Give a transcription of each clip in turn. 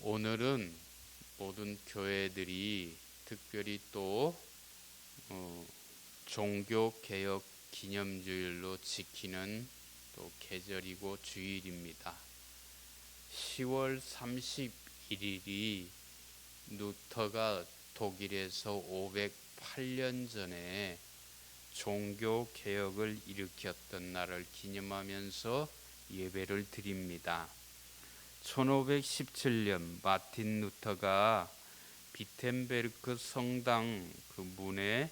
오늘은 모든 교회들이 특별히 또 종교개혁 기념주일로 지키는 또 계절이고 주일입니다. 10월 31일이 루터가 독일에서 508년 전에 종교개혁을 일으켰던 날을 기념하면서 예배를 드립니다. 1517년 마틴 루터가 비텐베르크 성당 그 문에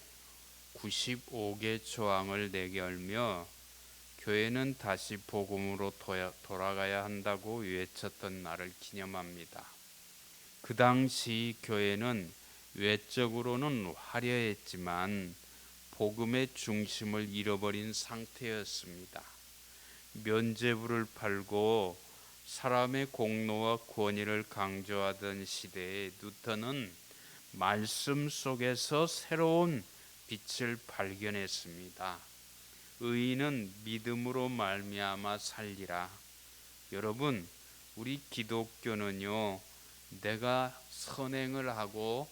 95개 조항을 내걸며 교회는 다시 복음으로 돌아가야 한다고 외쳤던 날을 기념합니다. 그 당시 교회는 외적으로는 화려했지만 복음의 중심을 잃어버린 상태였습니다. 면죄부를 팔고 사람의 공로와 권위를 강조하던 시대에 루터는 말씀 속에서 새로운 빛을 발견했습니다. 의인은 믿음으로 말미암아 살리라. 여러분, 우리 기독교는요, 내가 선행을 하고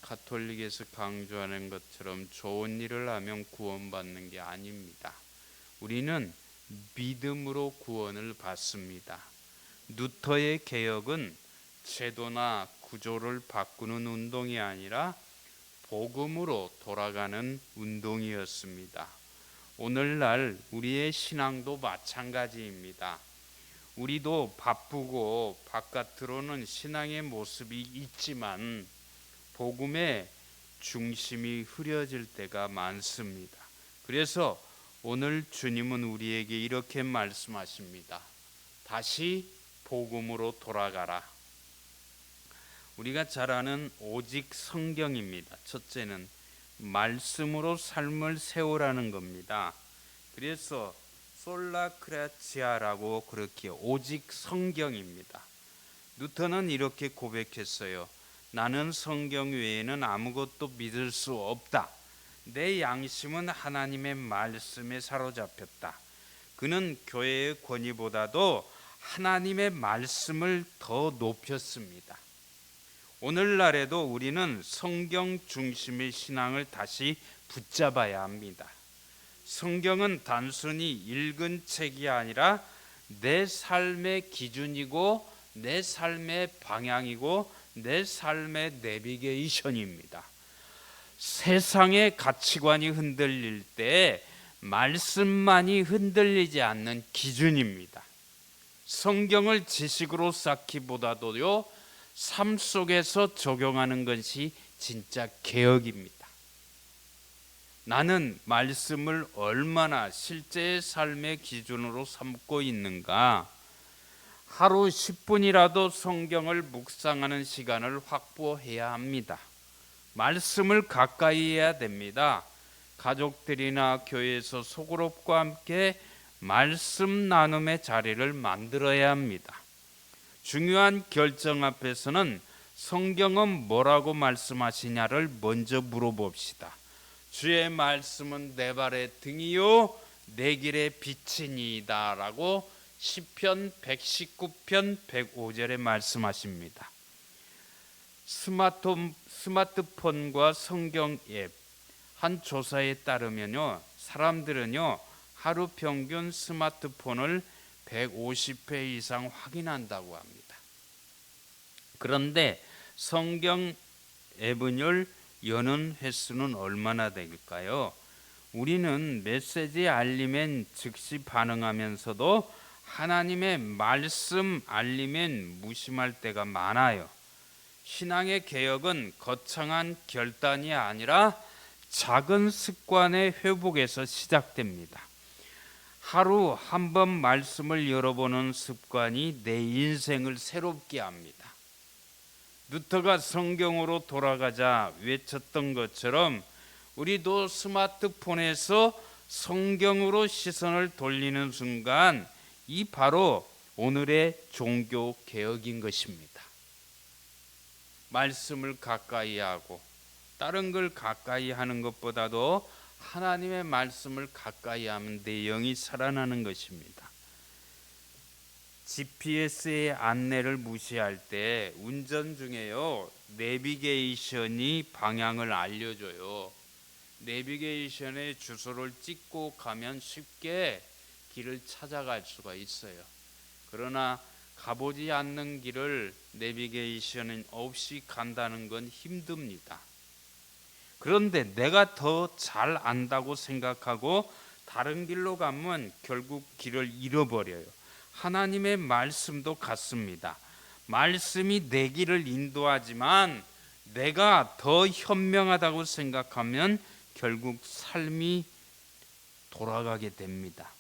가톨릭에서 강조하는 것처럼 좋은 일을 하면 구원받는 게 아닙니다. 우리는 믿음으로 구원을 받습니다. 루터의 개혁은 제도나 구조를 바꾸는 운동이 아니라 복음으로 돌아가는 운동이었습니다. 오늘날 우리의 신앙도 마찬가지입니다. 우리도 바쁘고 바깥으로는 신앙의 모습이 있지만 복음의 중심이 흐려질 때가 많습니다. 그래서 오늘 주님은 우리에게 이렇게 말씀하십니다. 다시 복음으로 돌아가라. 우리가 잘 아는 오직 성경입니다. 첫째는 말씀으로 삶을 세우라는 겁니다. 그래서 솔라 크라치아라고 그렇게 오직 성경입니다. 루터는 이렇게 고백했어요. 나는 성경 외에는 아무것도 믿을 수 없다. 내 양심은 하나님의 말씀에 사로잡혔다. 그는 교회의 권위보다도 하나님의 말씀을 더 높였습니다. 오늘날에도 우리는 성경 중심의 신앙을 다시 붙잡아야 합니다. 성경은 단순히 읽은 책이 아니라 내 삶의 기준이고 내 삶의 방향이고 내 삶의 내비게이션입니다. 세상의 가치관이 흔들릴 때 말씀만이 흔들리지 않는 기준입니다. 성경을 지식으로 쌓기보다도요, 삶 속에서 적용하는 것이 진짜 개혁입니다. 나는 말씀을 얼마나 실제의 삶의 기준으로 삼고 있는가? 하루 10분이라도 성경을 묵상하는 시간을 확보해야 합니다. 말씀을 가까이 해야 됩니다. 가족들이나 교회에서 소그룹과 함께 말씀 나눔의 자리를 만들어야 합니다. 중요한 결정 앞에서는 성경은 뭐라고 말씀하시냐를 먼저 물어봅시다. 주의 말씀은 내 발의 등이요 내 길의 빛이니이다 라고 시편 119편 105절에 말씀하십니다. 스마트폰과 성경 앱 한 조사에 따르면요, 사람들은요 하루 평균 스마트폰을 150회 이상 확인한다고 합니다. 그런데 성경 앱을 여는 횟수는 얼마나 될까요? 우리는 메시지 알림엔 즉시 반응하면서도 하나님의 말씀 알림엔 무심할 때가 많아요. 신앙의 개혁은 거창한 결단이 아니라 작은 습관의 회복에서 시작됩니다. 하루 한 번 말씀을 열어보는 습관이 내 인생을 새롭게 합니다. 루터가 성경으로 돌아가자 외쳤던 것처럼 우리도 스마트폰에서 성경으로 시선을 돌리는 순간 이 바로 오늘의 종교 개혁인 것입니다. 말씀을 가까이 하고 다른 걸 가까이 하는 것보다도 하나님의 말씀을 가까이 하면 내 영이 살아나는 것입니다. GPS의 안내를 무시할 때 운전 중에요, 내비게이션이 방향을 알려줘요. 내비게이션의 주소를 찍고 가면 쉽게 길을 찾아갈 수가 있어요. 그러나 가보지 않는 길을 내비게이션 없이 간다는 건 힘듭니다. 그런데 내가 더 잘 안다고 생각하고 다른 길로 가면 결국 길을 잃어버려요. 하나님의 말씀도 같습니다. 말씀이 내 길을 인도하지만 내가 더 현명하다고 생각하면 결국 삶이 돌아가게 됩니다.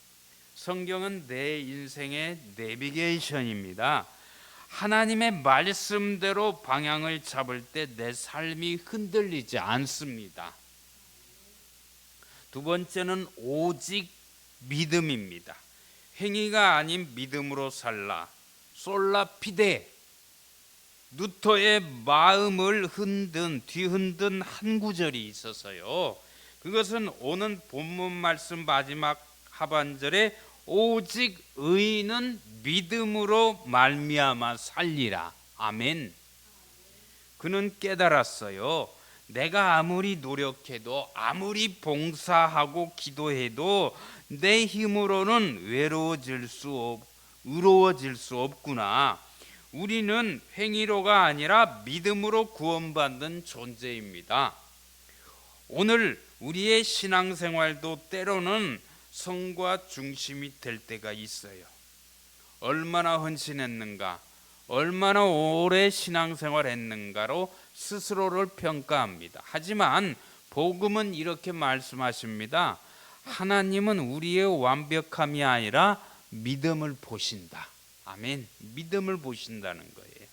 성경은 내 인생의 내비게이션입니다. 하나님의 말씀대로 방향을 잡을 때 내 삶이 흔들리지 않습니다. 두 번째는 오직 믿음입니다. 행위가 아닌 믿음으로 살라. 솔라 피데. 누터의 마음을 뒤흔든 한 구절이 있어서요. 그것은 오는 본문 말씀 마지막 하반절에 오직 의인은 믿음으로 말미암아 살리라. 아멘. 그는 깨달았어요. 내가 아무리 노력해도 아무리 봉사하고 기도해도 내 힘으로는 의로워질 수 없구나. 우리는 행위로가 아니라 믿음으로 구원받는 존재입니다. 오늘 우리의 신앙생활도 때로는 성과 중심이 될 때가 있어요. 얼마나 헌신했는가, 얼마나 오래 신앙생활 했는가로 스스로를 평가합니다. 하지만 복음은 이렇게 말씀하십니다. 하나님은 우리의 완벽함이 아니라 믿음을 보신다. 아멘. 믿음을 보신다는 거예요.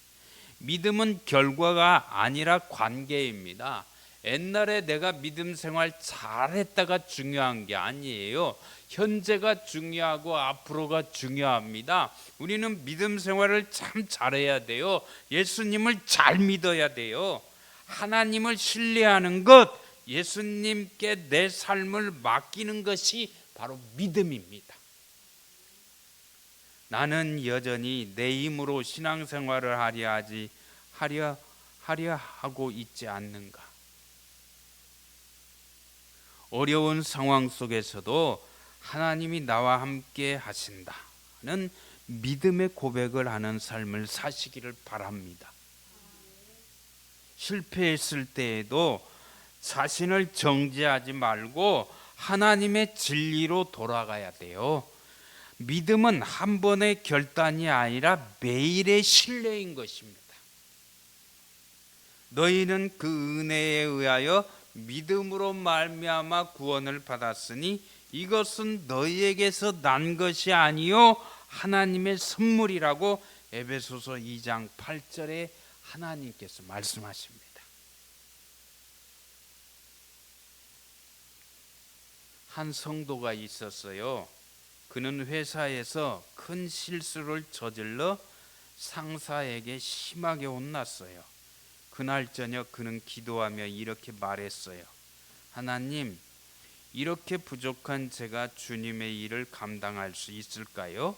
믿음은 결과가 아니라 관계입니다. 옛날에 내가 믿음 생활 잘했다가 중요한 게 아니에요. 현재가 중요하고 앞으로가 중요합니다. 우리는 믿음 생활을 참 잘해야 돼요. 예수님을 잘 믿어야 돼요. 하나님을 신뢰하는 것, 예수님께 내 삶을 맡기는 것이 바로 믿음입니다. 나는 여전히 내 힘으로 신앙생활을 하려 하고 있지 않는가? 어려운 상황 속에서도 하나님이 나와 함께 하신다는 믿음의 고백을 하는 삶을 사시기를 바랍니다. 실패했을 때에도 자신을 정죄하지 말고 하나님의 진리로 돌아가야 돼요. 믿음은 한 번의 결단이 아니라 매일의 신뢰인 것입니다. 너희는 그 은혜에 의하여 믿음으로 말미암아 구원을 받았으니 이것은 너희에게서 난 것이 아니요 하나님의 선물이라고 에베소서 2장 8절에 하나님께서 말씀하십니다. 한 성도가 있었어요. 그는 회사에서 큰 실수를 저질러 상사에게 심하게 혼났어요. 그날 저녁 그는 기도하며 이렇게 말했어요. 하나님, 이렇게 부족한 제가 주님의 일을 감당할 수 있을까요?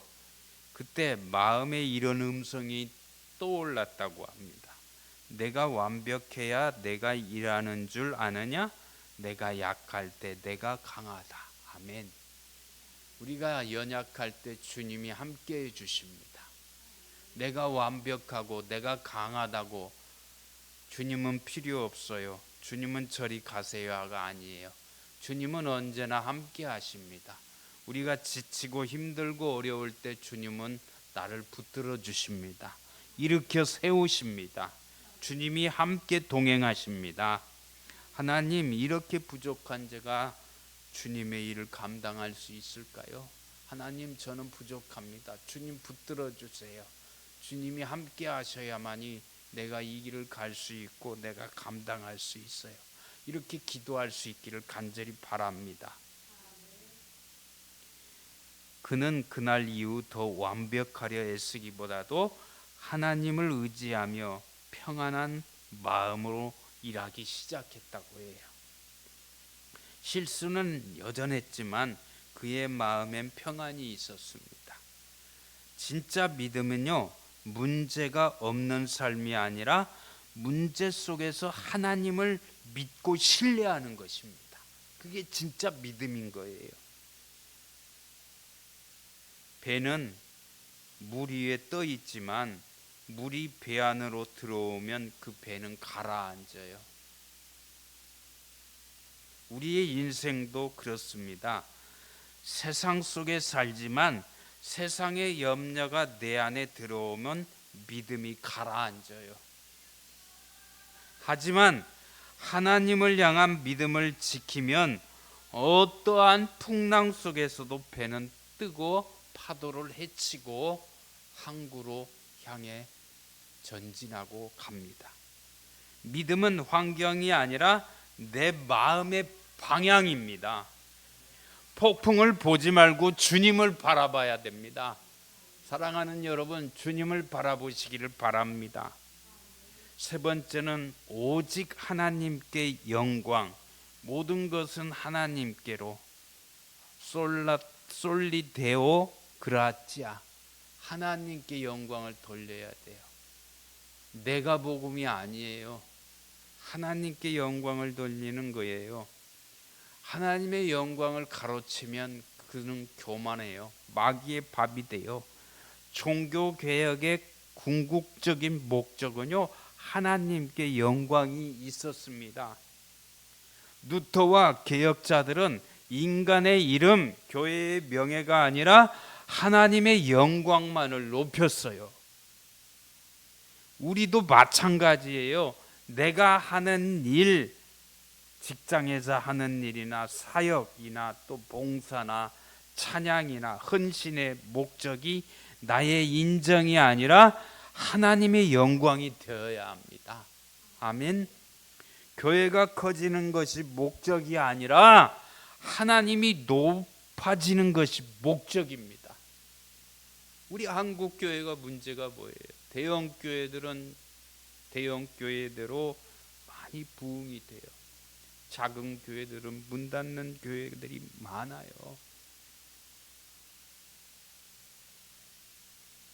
그때 마음에 이런 음성이 떠올랐다고 합니다. 내가 완벽해야 내가 일하는 줄 아느냐? 내가 약할 때 내가 강하다. 아멘. 우리가 연약할 때 주님이 함께해 주십니다. 내가 완벽하고 내가 강하다고 주님은 필요 없어요. 주님은 저리 가세요가 아니에요. 주님은 언제나 함께 하십니다. 우리가 지치고 힘들고 어려울 때 주님은 나를 붙들어 주십니다. 일으켜 세우십니다. 주님이 함께 동행하십니다. 하나님, 이렇게 부족한 제가 주님의 일을 감당할 수 있을까요? 하나님, 저는 부족합니다. 주님 붙들어 주세요. 주님이 함께 하셔야만이 내가 이 길을 갈 수 있고 내가 감당할 수 있어요. 이렇게 기도할 수 있기를 간절히 바랍니다. 그는 그날 이후 더 완벽하려 애쓰기보다도 하나님을 의지하며 평안한 마음으로 일하기 시작했다고 해요. 실수는 여전했지만 그의 마음엔 평안이 있었습니다. 진짜 믿음은요, 문제가 없는 삶이 아니라 문제 속에서 하나님을 믿고 신뢰하는 것입니다. 그게 진짜 믿음인 거예요. 배는 물 위에 떠 있지만 물이 배 안으로 들어오면 그 배는 가라앉아요. 우리의 인생도 그렇습니다. 세상 속에 살지만 세상의 염려가 내 안에 들어오면 믿음이 가라앉아요. 하지만 하나님을 향한 믿음을 지키면 어떠한 풍랑 속에서도 배는 뜨고 파도를 헤치고 항구로 향해 전진하고 갑니다. 믿음은 환경이 아니라 내 마음의 방향입니다. 폭풍을 보지 말고 주님을 바라봐야 됩니다. 사랑하는 여러분, 주님을 바라보시기를 바랍니다. 세 번째는 오직 하나님께 영광, 모든 것은 하나님께로, 솔리 데오 그라치아, 하나님께 영광을 돌려야 돼요. 내가 복음이 아니에요. 하나님께 영광을 돌리는 거예요. 하나님의 영광을 가로채면 그는 교만해요. 마귀의 밥이 돼요. 종교개혁의 궁극적인 목적은요, 하나님께 영광이 있었습니다. 루터와 개혁자들은 인간의 이름, 교회의 명예가 아니라 하나님의 영광만을 높였어요. 우리도 마찬가지예요. 내가 하는 일, 직장에서 하는 일이나 사역이나 또 봉사나 찬양이나 헌신의 목적이 나의 인정이 아니라 하나님의 영광이 되어야 합니다. 아멘. 교회가 커지는 것이 목적이 아니라 하나님이 높아지는 것이 목적입니다. 우리 한국 교회가 문제가 뭐예요? 대형 교회들은 대형 교회대로 많이 부흥이 돼요. 작은 교회들은 문 닫는 교회들이 많아요.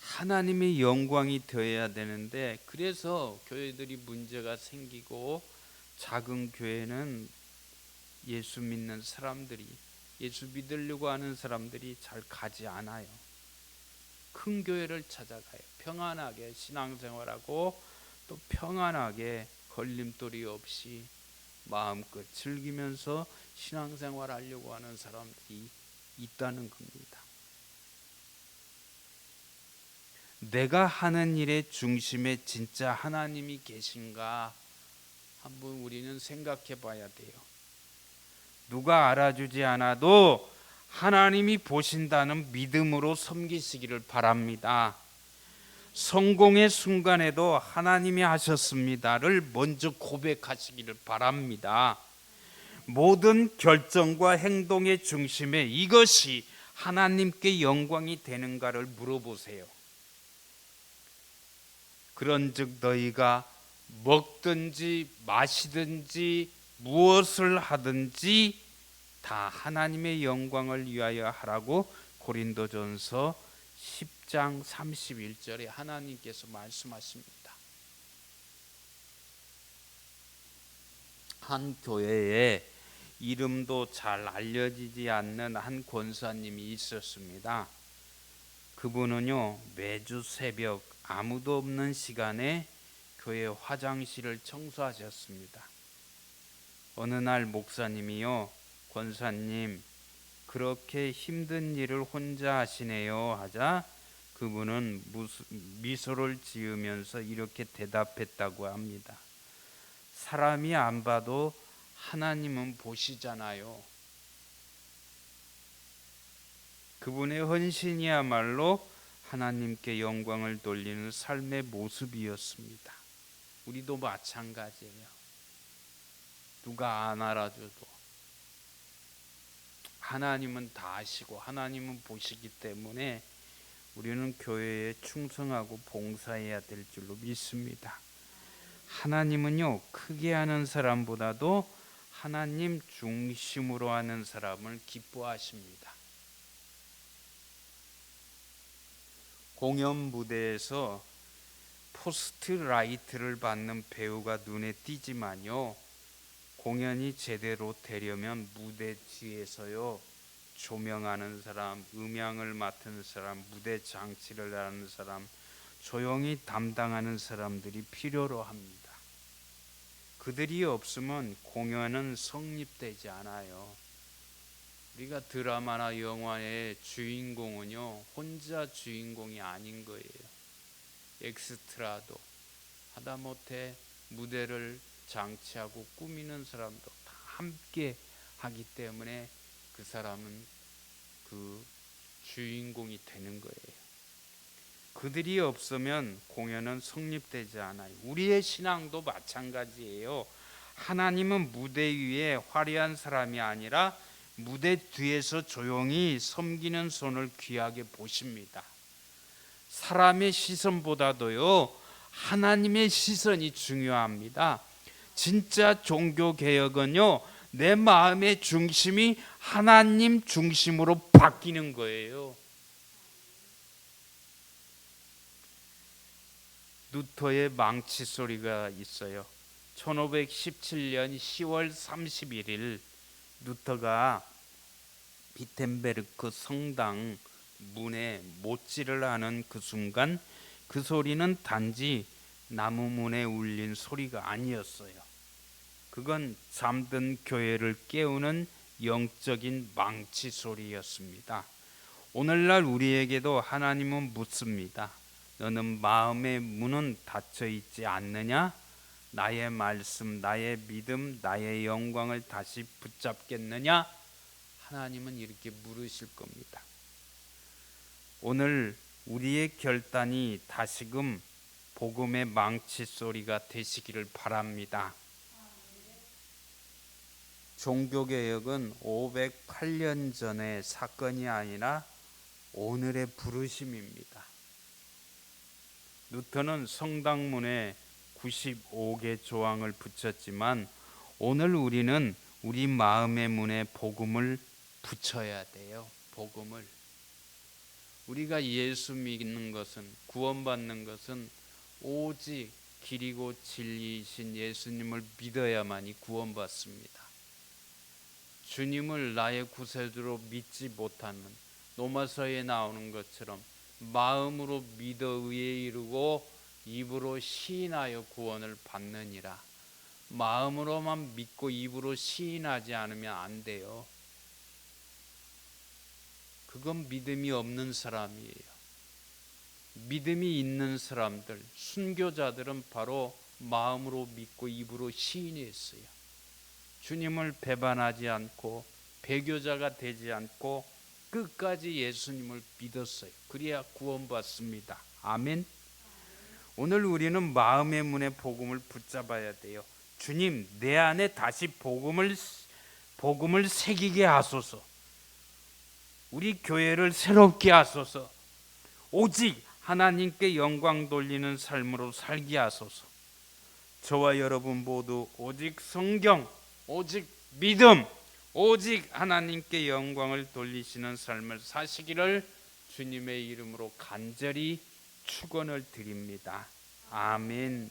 하나님의 영광이 되어야 되는데, 그래서 교회들이 문제가 생기고 작은 교회는 예수 믿는 사람들이, 예수 믿으려고 하는 사람들이 잘 가지 않아요. 큰 교회를 찾아가요. 평안하게 신앙생활하고 또 평안하게 걸림돌이 없이 마음껏 즐기면서 신앙생활 하려고 하는 사람들이 있다는 겁니다. 내가 하는 일의 중심에 진짜 하나님이 계신가 한번 우리는 생각해 봐야 돼요. 누가 알아주지 않아도 하나님이 보신다는 믿음으로 섬기시기를 바랍니다. 성공의 순간에도 하나님이 하셨습니다를 먼저 고백하시기를 바랍니다. 모든 결정과 행동의 중심에 이것이 하나님께 영광이 되는가를 물어보세요. 그런즉 너희가 먹든지 마시든지 무엇을 하든지 다 하나님의 영광을 위하여 하라고 고린도전서 10장 31절에 하나님께서 말씀하십니다. 한 교회에 이름도 잘 알려지지 않는 한 권사님이 있었습니다. 그분은요, 매주 새벽 아무도 없는 시간에 교회 화장실을 청소하셨습니다. 어느 날 목사님이요, 권사님 그렇게 힘든 일을 혼자 하시네요 하자 그분은 미소를 지으면서 이렇게 대답했다고 합니다. 사람이 안 봐도 하나님은 보시잖아요. 그분의 헌신이야말로 하나님께 영광을 돌리는 삶의 모습이었습니다. 우리도 마찬가지예요. 누가 안 알아줘도 하나님은 다 아시고 하나님은 보시기 때문에 우리는 교회에 충성하고 봉사해야 될 줄로 믿습니다. 하나님은요, 크게 하는 사람보다도 하나님 중심으로 하는 사람을 기뻐하십니다. 공연 무대에서 포스트라이트를 받는 배우가 눈에 띄지만요, 공연이 제대로 되려면 무대 뒤에서요, 조명하는 사람, 음향을 맡은 사람, 무대 장치를 하는 사람, 조용히 담당하는 사람들이 필요로 합니다. 그들이 없으면 공연은 성립되지 않아요. 우리가 드라마나 영화의 주인공은요, 혼자 주인공이 아닌 거예요. 엑스트라도, 하다못해 무대를 장치하고 꾸미는 사람도 다 함께 하기 때문에 그 사람은 그 주인공이 되는 거예요. 그들이 없으면 공연은 성립되지 않아요. 우리의 신앙도 마찬가지예요. 하나님은 무대 위에 화려한 사람이 아니라 무대 뒤에서 조용히 섬기는 손을 귀하게 보십니다. 사람의 시선보다도요, 하나님의 시선이 중요합니다. 진짜 종교개혁은요, 내 마음의 중심이 하나님 중심으로 바뀌는 거예요. 루터의 망치 소리가 있어요. 1517년 10월 31일 루터가 비텐베르크 성당 문에 못질을 하는 그 순간, 그 소리는 단지 나무 문에 울린 소리가 아니었어요. 그건 잠든 교회를 깨우는 영적인 망치 소리였습니다. 오늘날 우리에게도 하나님은 묻습니다. 너는 마음의 문은 닫혀 있지 않느냐? 나의 말씀, 나의 믿음, 나의 영광을 다시 붙잡겠느냐? 하나님은 이렇게 물으실 겁니다. 오늘 우리의 결단이 다시금 복음의 망치 소리가 되시기를 바랍니다. 종교개혁은 508년 전의 사건이 아니라 오늘의 부르심입니다. 루터는 성당문에 95개 조항을 붙였지만 오늘 우리는 우리 마음의 문에 복음을 붙여야 돼요. 복음을. 우리가 예수 믿는 것은, 구원받는 것은 오직 길이고 진리이신 예수님을 믿어야만이 구원받습니다. 주님을 나의 구세주로 믿지 못하는, 로마서에 나오는 것처럼 마음으로 믿어 의에 이르고 입으로 시인하여 구원을 받느니라. 마음으로만 믿고 입으로 시인하지 않으면 안 돼요. 그건 믿음이 없는 사람이에요. 믿음이 있는 사람들, 순교자들은 바로 마음으로 믿고 입으로 시인했어요. 주님을 배반하지 않고 배교자가 되지 않고 끝까지 예수님을 믿었어요. 그래야 구원받습니다. 아멘. 오늘 우리는 마음의 문에 복음을 붙잡아야 돼요. 주님, 내 안에 다시 복음을 새기게 하소서. 우리 교회를 새롭게 하소서. 오직 하나님께 영광 돌리는 삶으로 살게 하소서. 저와 여러분 모두 오직 성경, 오직 믿음, 오직 하나님께 영광을 돌리시는 삶을 사시기를 주님의 이름으로 간절히 축원을 드립니다. 아멘.